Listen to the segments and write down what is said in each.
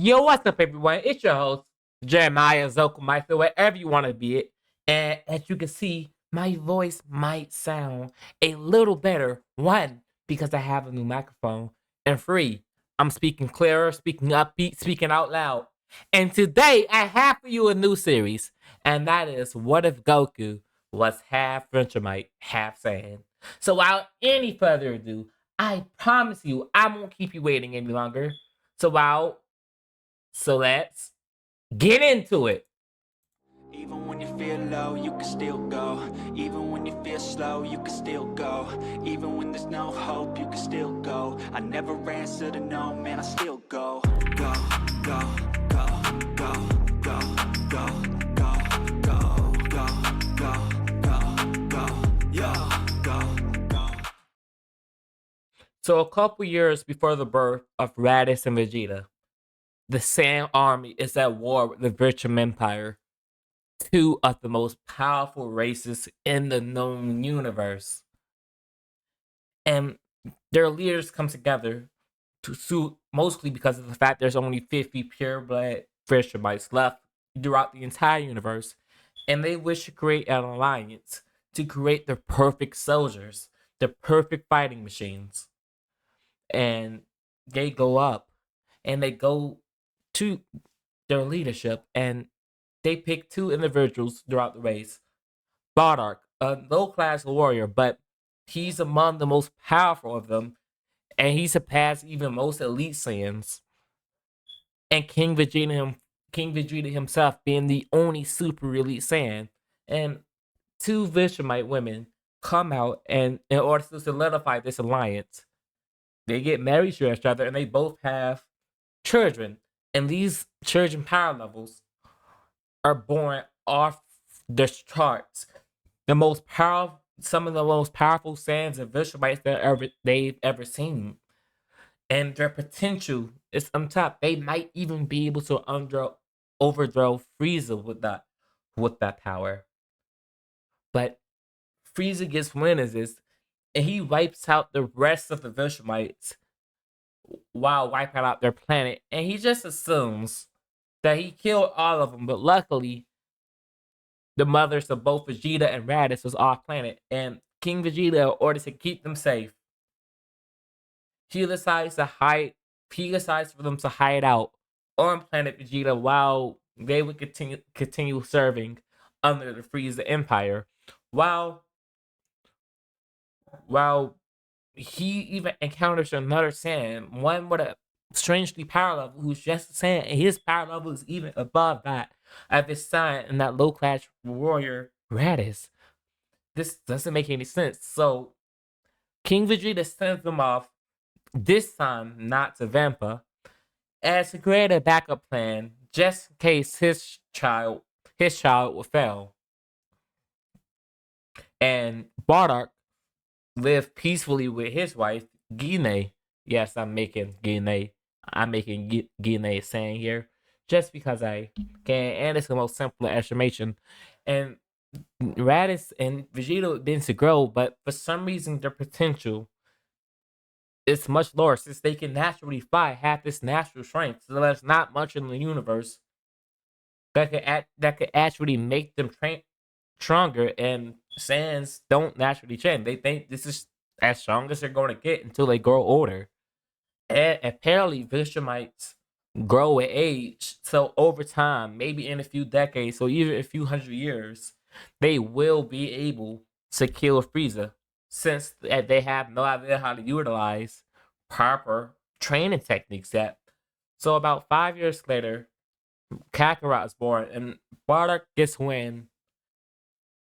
Yo, what's up, everyone? It's your host, Jeremiah Zokumite, wherever you want to be it. And as you can see, my voice might sound a little better. One, because I have a new microphone. And three, I'm speaking clearer, speaking upbeat, speaking out loud. And today, I have for you a new series. And that is, What If Goku Was Half Viltrumite, Half Saiyan? So without any further ado, I promise you, I won't keep you waiting any longer. So let's get into it. Even when you feel low, you can still go. Even when you feel slow, you can still go. Even when there's no hope, you can still go. I never answer to no, man, I still go. Go, go, go, go, go, go, go, go, go, go, go, go, yo, go, go. So a couple years before the birth of Raditz and Vegeta, the Saiyan army is at war with the Viltrum Empire, two of the most powerful races in the known universe. And their leaders come together to sue, mostly because of the fact there's only 50 pureblood Viltrumites left throughout the entire universe. And they wish to create an alliance to create the perfect soldiers, the perfect fighting machines. And they go up and they go to their leadership and they pick two individuals throughout the race. Bardock, a low class warrior, but he's among the most powerful of them, and he surpassed even most elite Saiyans. And King Vegeta himself being the only super elite Saiyan. And two Viltrumite women come out and in order to solidify this alliance, they get married to each other and they both have children. And these children power levels are born off the charts. Some of the most powerful Saiyans and Viltrumites they've ever seen, and their potential is on top. They might even be able to overthrow Frieza with that power. But Frieza gets wind of this, and he wipes out the rest of the Viltrumites while wiping out their planet. And he just assumes that he killed all of them, but luckily the mothers of both Vegeta and Raditz was off planet, and King Vegeta, in order to keep them safe, he decides to hide. He decides for them to hide out on planet Vegeta while they would continue serving under the Frieza Empire. While while he even encounters another Saiyan, one with a strangely power level who's just a Saiyan, and his power level is even above that of his son and that low class warrior Raditz. This doesn't make any sense. So King Vegeta sends them off, this time not to Vampa, as to create a backup plan just in case his child will fail. And Bardock lived peacefully with his wife, Gine. Yes, I'm making Gine saying here just because I can, and it's the most simple explanation. And Raditz and Vegeta begin to grow, but for some reason their potential is much lower since they can naturally fly, have this natural strength. So there's not much in the universe that could actually make them train stronger. And Saiyans don't naturally train. They think this is as strong as they're going to get until they grow older. And apparently, Viltrumites grow with age. So over time, maybe in a few decades or even a few hundred years, they will be able to kill Frieza, since they have no idea how to utilize proper training techniques yet. So about 5 years later, Kakarot is born, and Bardock gets wind,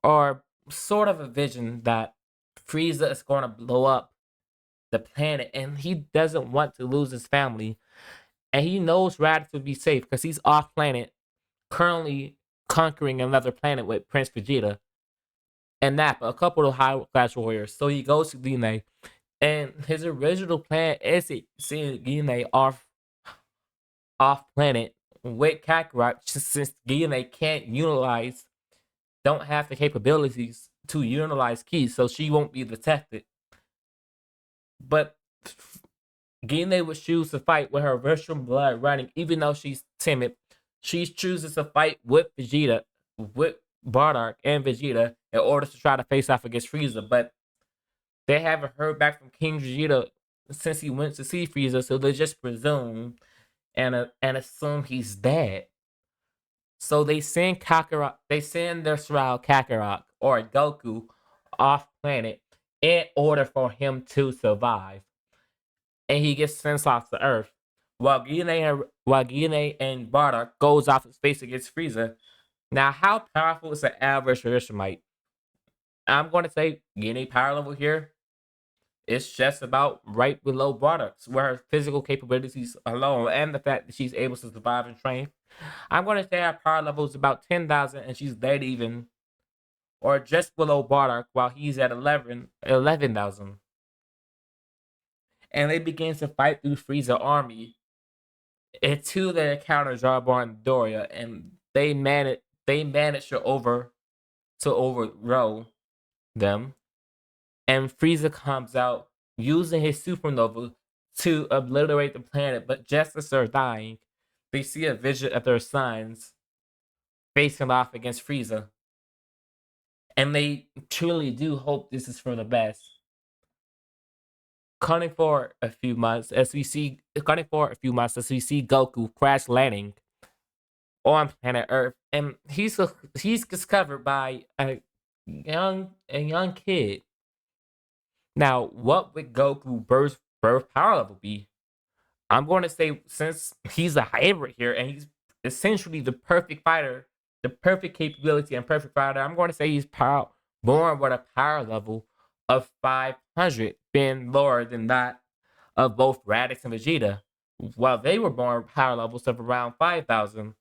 or sort of a vision, that Frieza is going to blow up the planet, and he doesn't want to lose his family. And he knows Raditz would be safe because he's off planet, currently conquering another planet with Prince Vegeta and Nappa, a couple of high class warriors. So he goes to Gine, and his original plan is to send Gine off planet with Kakarot, since Gine don't have the capabilities to utilize keys, so she won't be detected. But Gine would choose to fight with her virtual blood running, even though she's timid. She chooses to fight with Vegeta, with Bardock and Vegeta, in order to try to face off against Frieza. But they haven't heard back from King Vegeta since he went to see Frieza, so they just presume and assume he's dead. So they send Kakarot, they send their Shroud Kakarot or Goku off planet in order for him to survive, and he gets sent off to Earth. While Gine and Bardock goes off to space against Frieza. Now, how powerful is the average Viltrumite? I'm going to say Gine power level here is just about right below Bardock's, where her physical capabilities alone and the fact that she's able to survive and train. I'm going to say her power level is about 10,000 and she's dead even, or just below Bardock while he's at 11,000. And they begin to fight through Frieza army. And two of their encounters are and Doria, and they manage to overthrow them. And Frieza comes out using his supernova to obliterate the planet. But just as they're dying, they see a vision of their sons facing off against Frieza. And they truly do hope this is for the best. Cutting for a few months as we see Goku crash landing on planet Earth, and he's discovered by a young kid. Now, what would Goku birth power level be? I'm going to say, since he's a hybrid here and he's essentially the perfect fighter, the perfect capability and perfect fighter, I'm going to say he's born with a power level of 500, being lower than that of both Raditz and Vegeta, while they were born with power levels of around 5,000.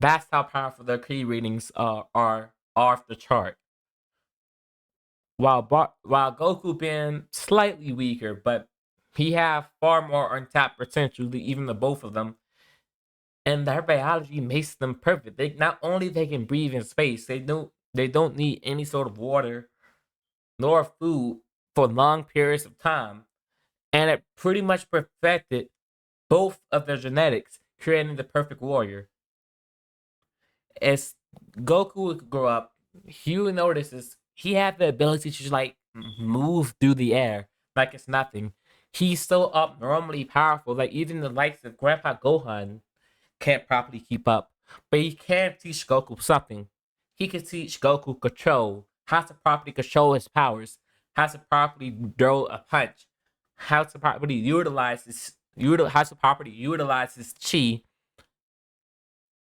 That's how powerful their key readings are off the chart. While Goku being slightly weaker, but he have far more untapped potential than even the both of them, and their biology makes them perfect. They not only they can breathe in space, they don't need any sort of water nor food for long periods of time, and it pretty much perfected both of their genetics, creating the perfect warrior. As Goku would grow up, he notices he had the ability to just like move through the air like it's nothing. He's so abnormally powerful that even the likes of Grandpa Gohan can't properly keep up. But he can teach Goku something. He can teach Goku control, how to properly control his powers, how to properly throw a punch, how to properly utilize his chi,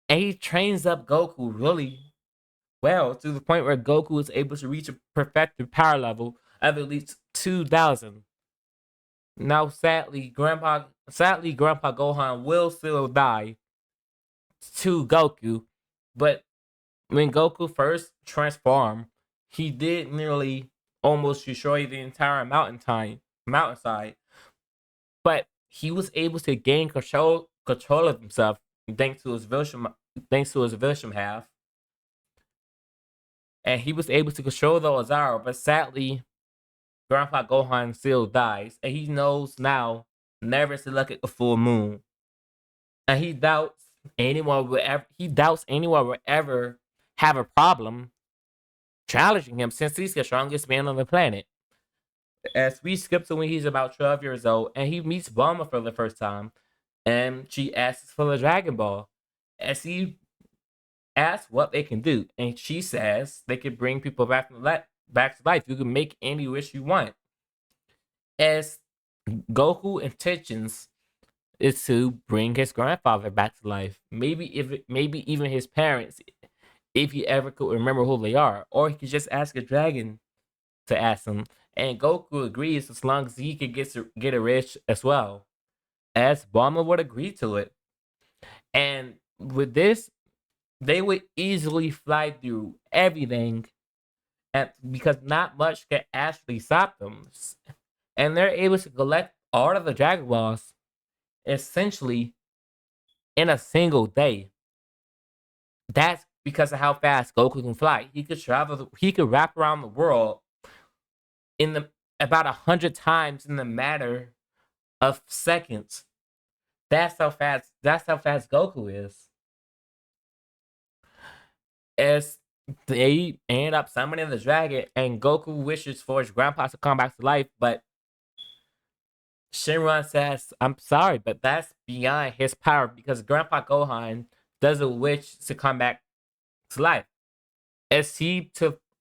and he trains up Goku really well to the point where Goku is able to reach a perfected power level of at least 2,000. Now, sadly, Grandpa Gohan will still die to Goku, but when Goku first transformed, he did nearly almost destroy the entire mountainside. But he was able to gain control of himself thanks to his Viltrumite half. And he was able to control the Ozaru, but sadly, Grandpa Gohan still dies, and he knows now never to look at the full moon. And he doubts anyone will ever have a problem challenging him, since he's the strongest man on the planet. As we skip to when he's about 12 years old, and he meets Bulma for the first time, and she asks for the Dragon Ball. As he asks what they can do, and she says they can bring people back to life. You can make any wish you want. As Goku intentions is to bring his grandfather back to life. Maybe even his parents, if he ever could remember who they are, or he could just ask a dragon to ask him. And Goku agrees as long as he could get a wish as well, as Bulma would agree to it. And with this, they would easily fly through everything, and because not much can actually stop them, and they're able to collect all of the Dragon Balls essentially in a single day. That's because of how fast Goku can fly. He could wrap around the world in about 100 times in the matter of seconds. That's how fast Goku is. As they end up summoning the dragon, and Goku wishes for his grandpa to come back to life, but Shenron says, "I'm sorry, but that's beyond his power because Grandpa Gohan doesn't wish to come back to life." As he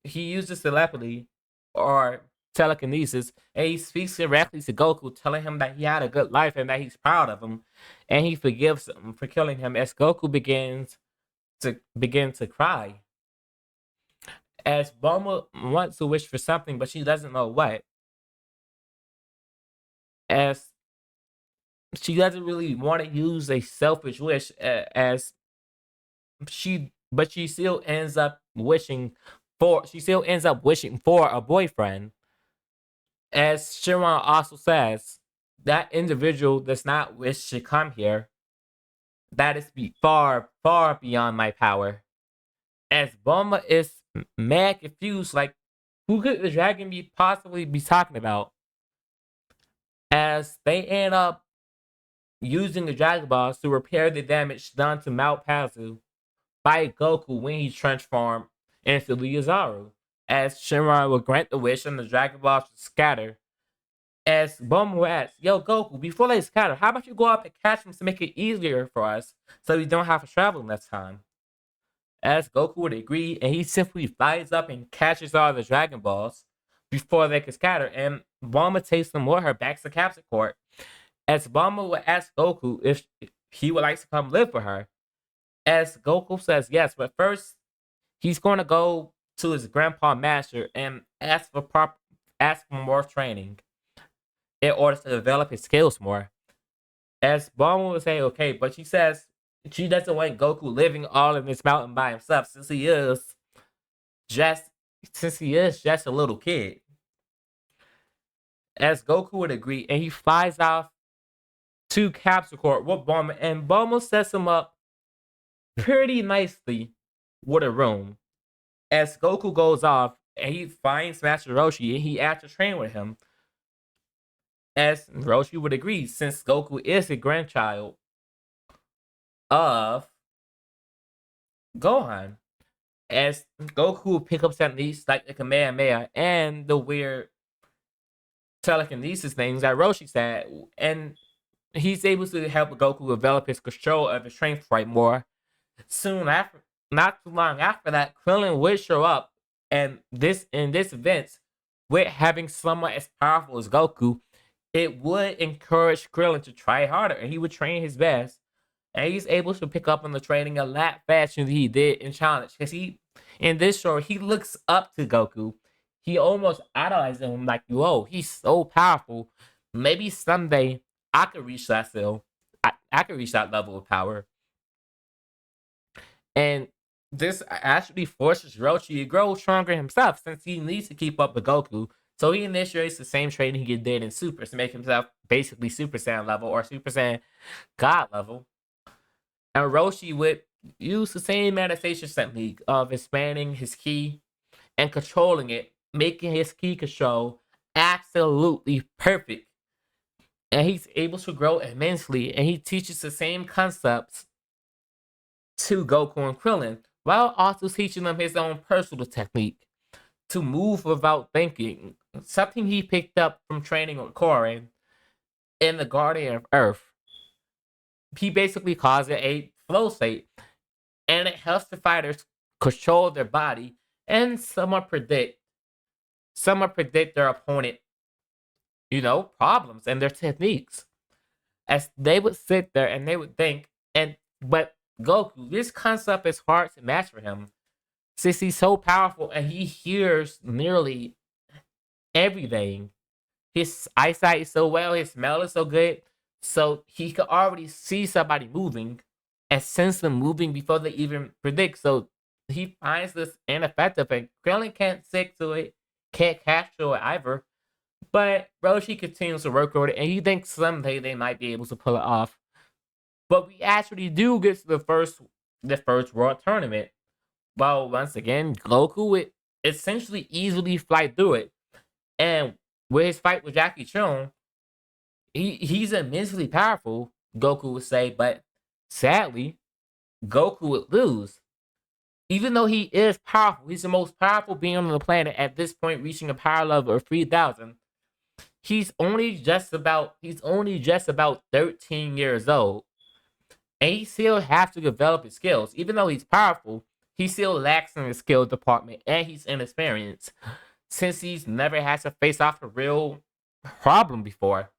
uses telepathy or telekinesis, and he speaks directly to Goku, telling him that he had a good life and that he's proud of him, and he forgives him for killing him. As Goku begins to cry, as Bulma wants to wish for something, but she doesn't know what. As she doesn't really want to use a selfish wish, as but she still ends up wishing for a boyfriend. As Shenron also says, that individual does not wish to come here. That is far, far beyond my power. As Bulma is mad confused, like, who could the dragon possibly be talking about? As they end up using the Dragon Balls to repair the damage done to Mount Pazu by Goku when he transformed into the Yazaru. As Shenron will grant the wish and the Dragon Balls will scatter. As Bulma asks, "Yo, Goku, before they scatter, how about you go up and catch them to make it easier for us so we don't have to travel next time?" As Goku would agree, and he simply flies up and catches all the Dragon Balls before they can scatter, and Bulma takes them with her back to Capsule Court. As Bulma would ask Goku if he would like to come live with her. As Goku says yes, but first he's going to go to his grandpa master and ask for more training in order to develop his skills more. As Bulma would say okay, but she says she doesn't want Goku living all in this mountain by himself just since he is just a little kid. As Goku would agree, and he flies off to Capsule Court with Bulma, and Bulma sets him up pretty nicely with a room. As Goku goes off and he finds Master Roshi and he asks to train with him. As Roshi would agree, since Goku is a grandchild of Gohan. As Goku will pick up techniques like the Kamehameha and the weird telekinesis things that Roshi said, and he's able to help Goku develop his control of his strength right more. Soon after, not too long after that, Krillin would show up, and in this event, with having someone as powerful as Goku, it would encourage Krillin to try harder, and he would train his best. And he's able to pick up on the training a lot faster than he did in Challenge, because in this show, he looks up to Goku. He almost idolizes him, like, whoa, he's so powerful. Maybe someday I could reach that still. I could reach that level of power. And this actually forces Roshi to grow stronger himself, since he needs to keep up with Goku. So he initiates the same training he did in Super to make himself basically Super Saiyan level or Super Saiyan God level. And Roshi would use the same manifestation technique of expanding his ki and controlling it, making his ki control absolutely perfect. And he's able to grow immensely, and he teaches the same concepts to Goku and Krillin, while also teaching them his own personal technique to move without thinking, something he picked up from training with Korin in the Guardian of Earth. He basically calls it a flow state, and it helps the fighters control their body and somewhat predict their opponent, problems and their techniques. As they would sit there and they would think, but Goku, this concept is hard to match for him, since he's so powerful and he hears nearly everything. His eyesight is so well, his smell is so good, so he could already see somebody moving and sense them moving before they even predict. So he finds this ineffective, and Krillin can't stick to it, can't capture it either. But Roshi continues to work on it, and he thinks someday they might be able to pull it off. But we actually do get to the first world tournament. Well, once again, Goku would essentially easily fly through it. And with his fight with Jackie Chun, he's immensely powerful, Goku would say, but sadly, Goku would lose. Even though he is powerful, he's the most powerful being on the planet at this point, reaching a power level of 3,000. He's only just about 13 years old, and he still has to develop his skills. Even though he's powerful, he still lacks in the skill department, and he's inexperienced since he's never had to face off a real problem before.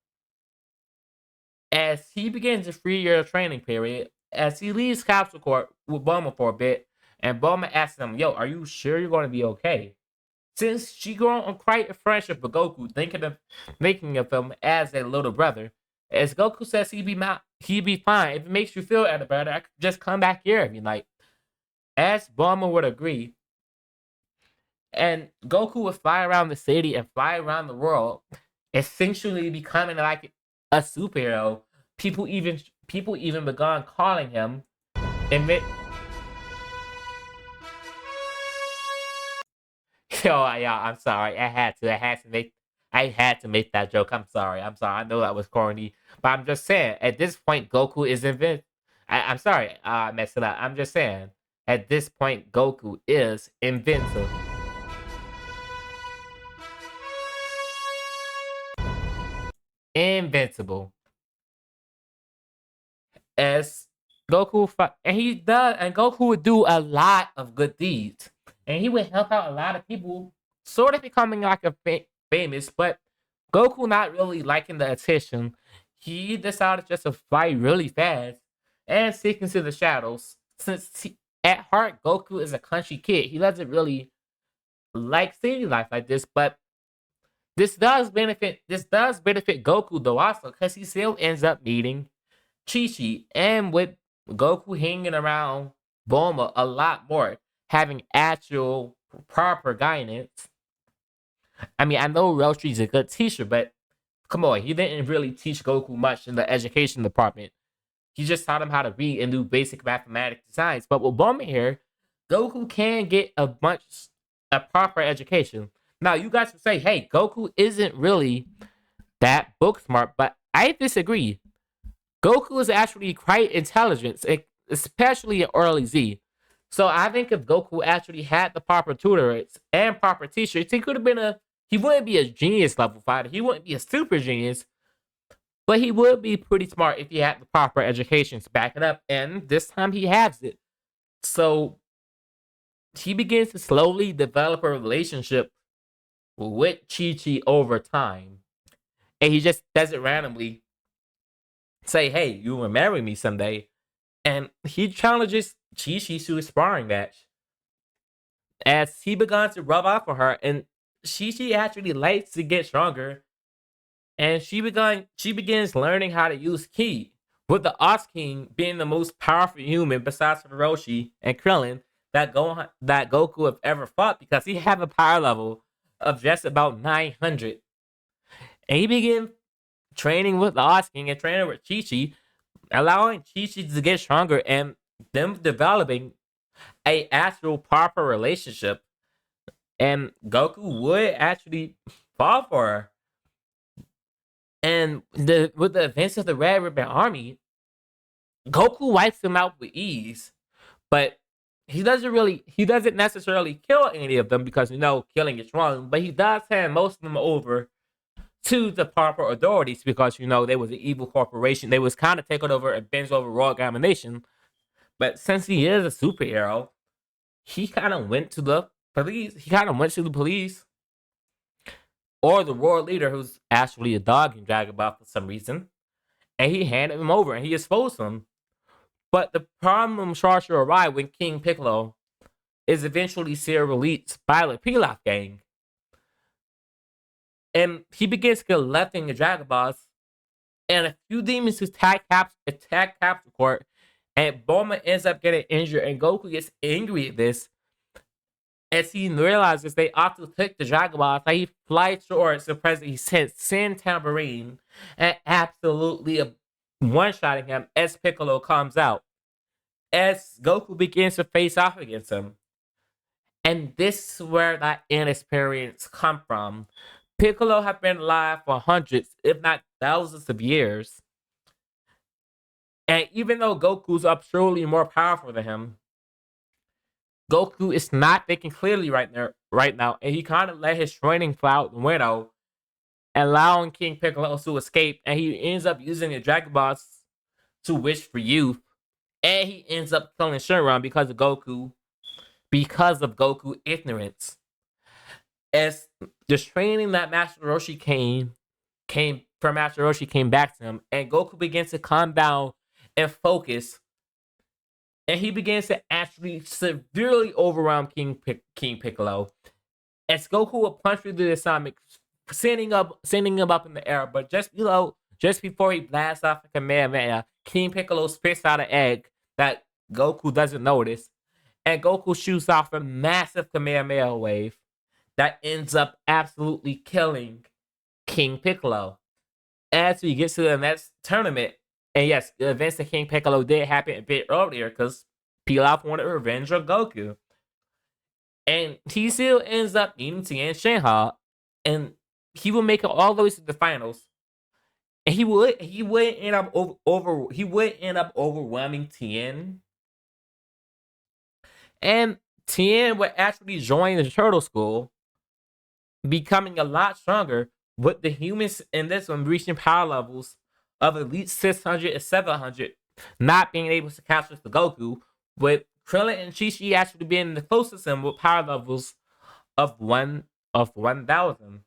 As he begins a 3-year training period, as he leaves Capsule Corp with Bulma for a bit, and Bulma asks him, "Yo, are you sure you're going to be okay?" Since she grown on quite a friendship with Goku, thinking of him as a little brother, as Goku says he'd be fine. If it makes you feel any better, I could just come back here every night. As Bulma would agree, and Goku would fly around the city and fly around the world, essentially becoming like a superhero. People even began calling him. Invi- yeah, I'm sorry. I had to make that joke. I'm sorry. I know that was corny, but I'm just saying. At this point, Goku is invent. I'm sorry. I messed it up. I'm just saying. At this point, Goku is invincible. Invincible. As and Goku would do a lot of good deeds, and he would help out a lot of people, sort of becoming like famous. But Goku not really liking the attention, he decided just to fight really fast and seek into the shadows. At heart, Goku is a country kid. He doesn't really like city life like this, but this does benefit Goku though also because he still ends up meeting Chi-Chi, and with Goku hanging around Bulma a lot more, having actual proper guidance. I mean, I know Roshi's a good teacher, but come on, he didn't really teach Goku much in the education department. He just taught him how to read and do basic mathematics and science. But with Bulma here, Goku can get a proper education. Now, you guys will say, hey, Goku isn't really that book smart, but I disagree. Goku is actually quite intelligent, especially in early Z. So I think if Goku actually had the proper tutors and proper teachers, he could have been he wouldn't be a genius level fighter. He wouldn't be a super genius, but he would be pretty smart if he had the proper education to back it up. And this time he has it. So he begins to slowly develop a relationship with Chi Chi over time. And he just does it randomly. Say, hey, you will marry me someday. And he challenges Chi Chi to a sparring match. As he began to rub off on her, and Chi Chi actually likes to get stronger. And she begins learning how to use Ki. With the Ox King being the most powerful human besides Hiroshi and Krillin that Goku have ever fought because he have a power level of just about 900. And he began training with the Ox King and training with Chi Chi, allowing Chi Chi to get stronger and them developing a actual proper relationship. And Goku would actually fall for her. And with the events of the Red Ribbon Army, Goku wipes them out with ease. But he doesn't necessarily kill any of them because killing is wrong. But he does hand most of them over to the proper authorities because they was an evil corporation. They was kind of taking over and bends over world domination. But since he is a superhero, he kind of went to the police. He kind of went to the police or the world leader, who's actually a dog in Dragon Ball for some reason, and he handed him over and he exposed him. But the problem starts to arrive when King Piccolo is eventually Sarah Elite's Violet Pilaf gang. And he begins to get left in the Dragon Balls, and a few demons attack Capsule Court, and Bulma ends up getting injured, and Goku gets angry at this as he realizes they ought to take the Dragon Balls. So he flies towards the president. He says, "Send Tambourine," and absolutely one-shotting him as Piccolo comes out. As Goku begins to face off against him. And this is where that inexperience come from. Piccolo had been alive for hundreds, if not thousands of years. And even though Goku's surely more powerful than him, Goku is not thinking clearly right now, and he kind of let his training fly out the window, allowing King Piccolo to escape, and he ends up using the Dragon Balls to wish for youth, and he ends up killing Shenron because of Goku ignorance. As the training that Master Roshi came from Master Roshi came back to him, and Goku begins to calm down and focus, and he begins to actually severely overwhelm King Piccolo. As Goku will punch through the atomic, sending him up in the air, but just before he blasts off a Kamehameha, King Piccolo spits out an egg that Goku doesn't notice, and Goku shoots off a massive Kamehameha wave that ends up absolutely killing King Piccolo. As we get to the next tournament, and yes, the events of King Piccolo did happen a bit earlier because Pilaf wanted revenge on Goku. And he still ends up beating Tien Shenhe, and he will make it all the way to the finals. And he would end up overwhelming Tien. And Tien would actually join the Turtle School, becoming a lot stronger, with the humans in this one reaching power levels of at least 600 and 700, not being able to catch up to Goku, with Krillin and Chi-Chi actually being the closest to him with power levels of 1,000.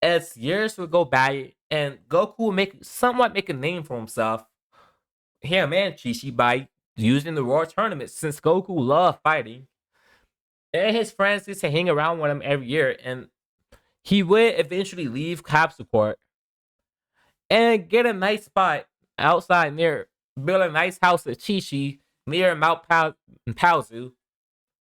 As years would go by, and Goku would somewhat make a name for himself, him and Chi-Chi, by using the Royal Tournament, since Goku loved fighting. And his friends used to hang around with him every year, and he would eventually leave Capsule Court and get a nice spot outside build a nice house at Chi-Chi near Mount Paozu.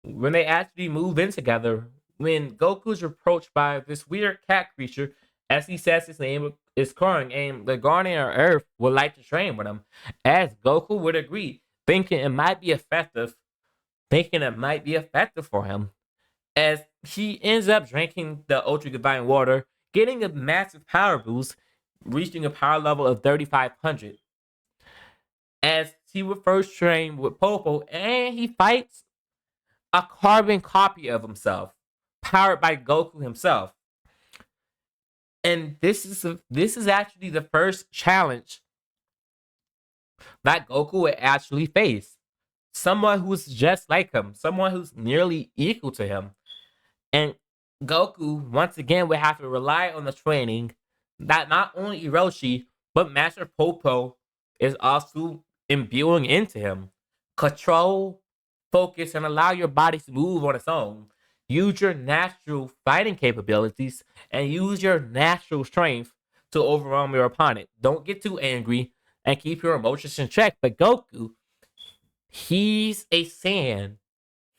When they actually move in together, when Goku's approached by this weird cat creature, as he says his name is Krang, and the Guardian of Earth would like to train with him, as Goku would agree, thinking it might be effective for him. As he ends up drinking the Ultra Divine Water, getting a massive power boost, reaching a power level of 3,500. As he would first train with Popo, and he fights a carbon copy of himself, powered by Goku himself. And this is actually the first challenge that Goku would actually face. Someone who's just like him, someone who's nearly equal to him. And Goku, once again, would have to rely on the training that not only Hiroshi, but Master Popo is also imbuing into him. Control, focus, and allow your body to move on its own. Use your natural fighting capabilities and use your natural strength to overwhelm your opponent. Don't get too angry and keep your emotions in check. But Goku, he's a Saiyan.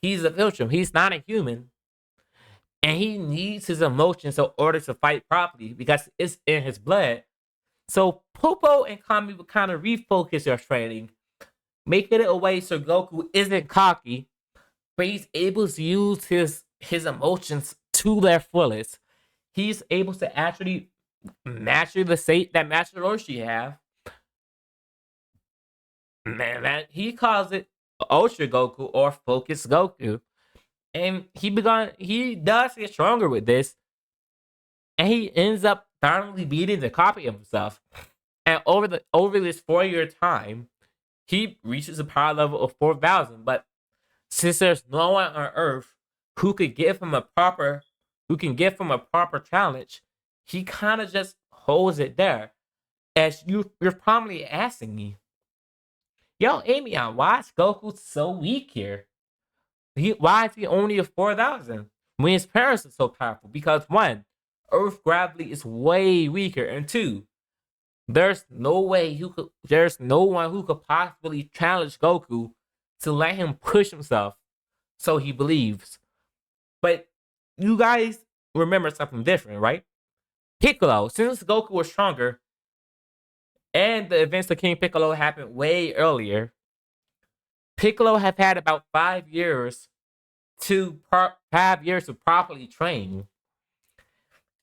He's a Viltrum. He's not a human. And he needs his emotions in order to fight properly because it's in his blood. So Popo and Kami will kind of refocus their training, making it a way so Goku isn't cocky, but he's able to use his emotions to their fullest. He's able to actually master the state that Master Roshi have. Man, he calls it Ultra Goku or Focus Goku. And he does get stronger with this. And he ends up finally beating the copy of himself. And over this 4-year time, he reaches a power level of 4,000. But since there's no one on Earth who can give him a proper challenge, he kind of just holds it there. As you're probably asking me, yo, Amion, why is Goku so weak here? Why is he only a 4,000 when his parents are so powerful? Because one, Earth gravity is way weaker, and two, there's no one who could possibly challenge Goku to let him push himself. So he believes. But you guys remember something different, right? Piccolo, since Goku was stronger, and the events of King Piccolo happened way earlier, Piccolo have had about 5 years to properly train.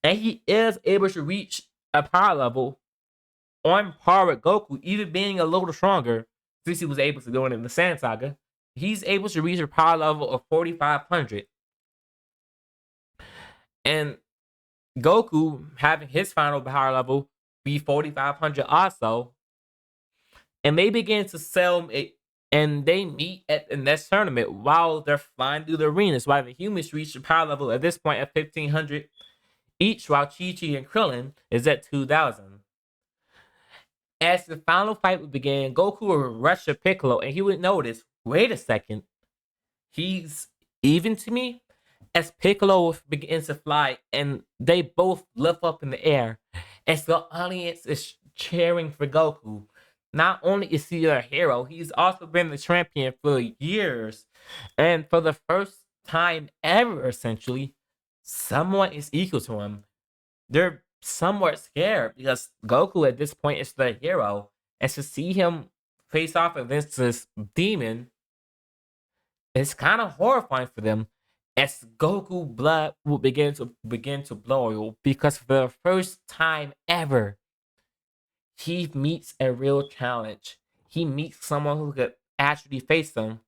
And he is able to reach a power level on par with Goku, even being a little stronger, since he was able to do it in the Sand Saga. He's able to reach a power level of 4,500. And Goku having his final power level be 4,500 also. And they begin to sell it, and they meet at the next tournament while they're flying through the arenas, while the humans reach the power level at this point at 1,500 each, while Chi-Chi and Krillin is at 2,000. As the final fight would begin, Goku would rush to Piccolo, and he would notice, wait a second, he's even to me? As Piccolo begins to fly, and they both lift up in the air, as the audience is cheering for Goku. Not only is he a hero, he's also been the champion for years. And for the first time ever, essentially, someone is equal to him. They're somewhat scared because Goku at this point is the hero. And to see him face off against this demon, it's kind of horrifying for them, as Goku blood will begin to boil, because for the first time ever, he meets a real challenge. He meets someone who could actually face him.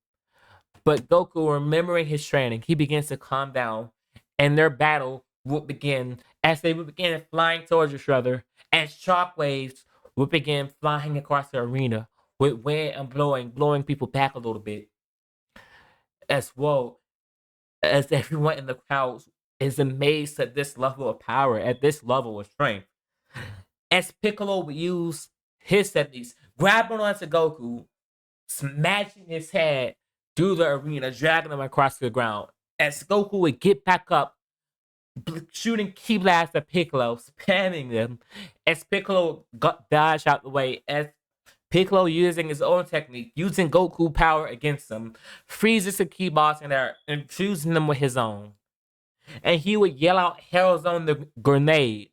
But Goku, remembering his training, he begins to calm down, and their battle would begin as they would begin flying towards each other, and shockwaves would begin flying across the arena with wind and blowing people back a little bit. As well as everyone in the crowd is amazed at this level of power, at this level of strength. As Piccolo would use his techniques, grabbing onto Goku, smashing his head through the arena, dragging him across the ground. As Goku would get back up, shooting key blasts at Piccolo, spamming them, as Piccolo dodged out the way, as Piccolo, using his own technique, using Goku power against him, freezes the key boss in there, infusing them with his own. And he would yell out Hell's on the grenade,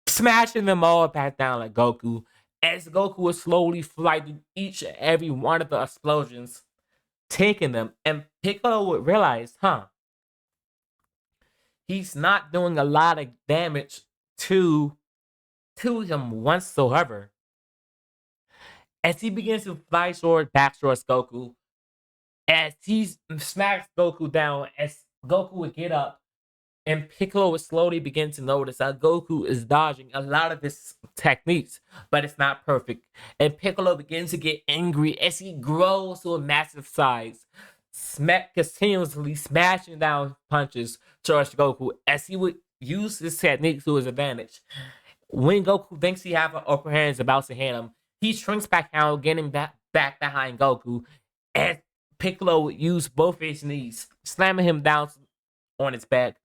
smashing them all back down like Goku, as Goku would slowly fly through each and every one of the explosions, taking them. And Piccolo would realize, he's not doing a lot of damage to him whatsoever. As he begins to fly back towards Goku, as he smacks Goku down, as Goku would get up, and Piccolo would slowly begin to notice that Goku is dodging a lot of his techniques, but it's not perfect. And Piccolo begins to get angry as he grows to a massive size, continuously smashing down punches towards Goku, as he would use his technique to his advantage. When Goku thinks he has an upper hand, is about to hit him, he shrinks back out, getting back behind Goku, as Piccolo would use both his knees, slamming him down on his back.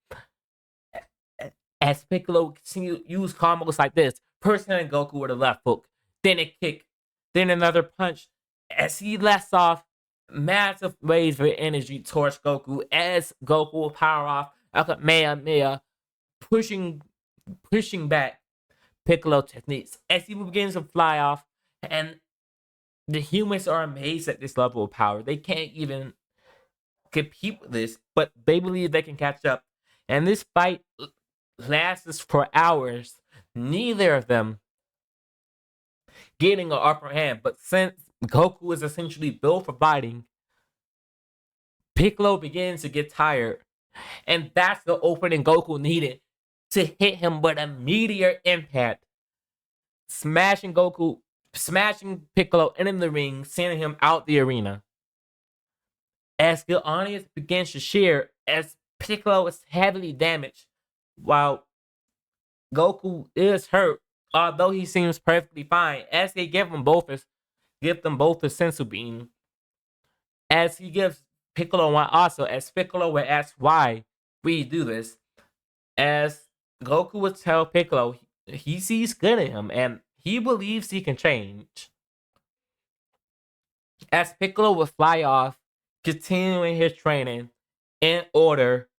As Piccolo continued to use combos like this, first hitting Goku with a left hook, then a kick, then another punch, as he lets off massive waves of energy towards Goku, as Goku will power off like a Kamehameha, pushing back Piccolo techniques, as he begins to fly off. And the humans are amazed at this level of power. They can't even compete with this, but they believe they can catch up. And this fight lasts for hours. Neither of them getting an upper hand. But since Goku is essentially built for fighting, Piccolo begins to get tired. And that's the opening Goku needed to hit him with a meteor impact, smashing Piccolo in the ring, sending him out the arena. As the audience begins to cheer, as Piccolo is heavily damaged, while Goku is hurt, although he seems perfectly fine, as they give them both a sensu bean, as he gives Piccolo one also, as Piccolo would ask why we do this, as Goku would tell Piccolo he sees good in him and he believes he can change. As Piccolo would fly off, continuing his training in order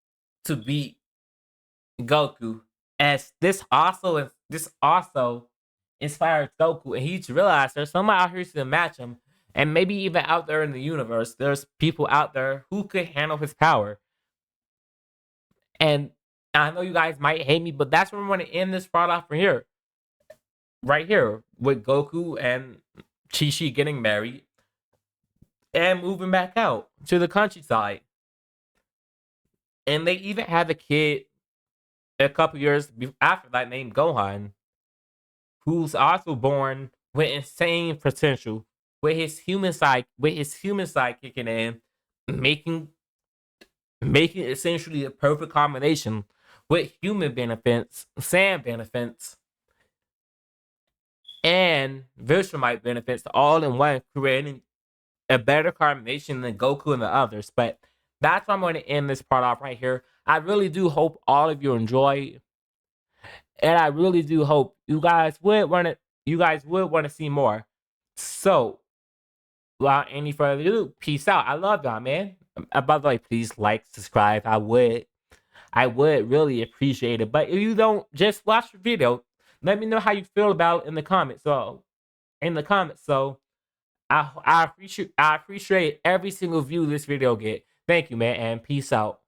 to beat Goku, as this also inspires Goku, and he's realized there's someone out here to match him, and maybe even out there in the universe, there's people out there who could handle his power. And I know you guys might hate me, but that's where I'm going to end this part off from here. Right here, with Goku and Chi getting married and moving back out to the countryside. And they even had a kid a couple years after that named Gohan, who's also born with insane potential, with his human side kicking in, making essentially a perfect combination with human benefits, sand benefits, and Viltrumite benefits all in one, creating a better combination than Goku and the others. But that's why I'm going to end this part off right here. I really do hope all of you enjoy, and I really do hope you guys would want to see more. So, without any further ado, peace out. I love y'all, man. By the way, please like, subscribe. I would really appreciate it. But if you don't, just watch the video. Let me know how you feel about it in the comments. So I appreciate every single view this video get. Thank you, man, and peace out.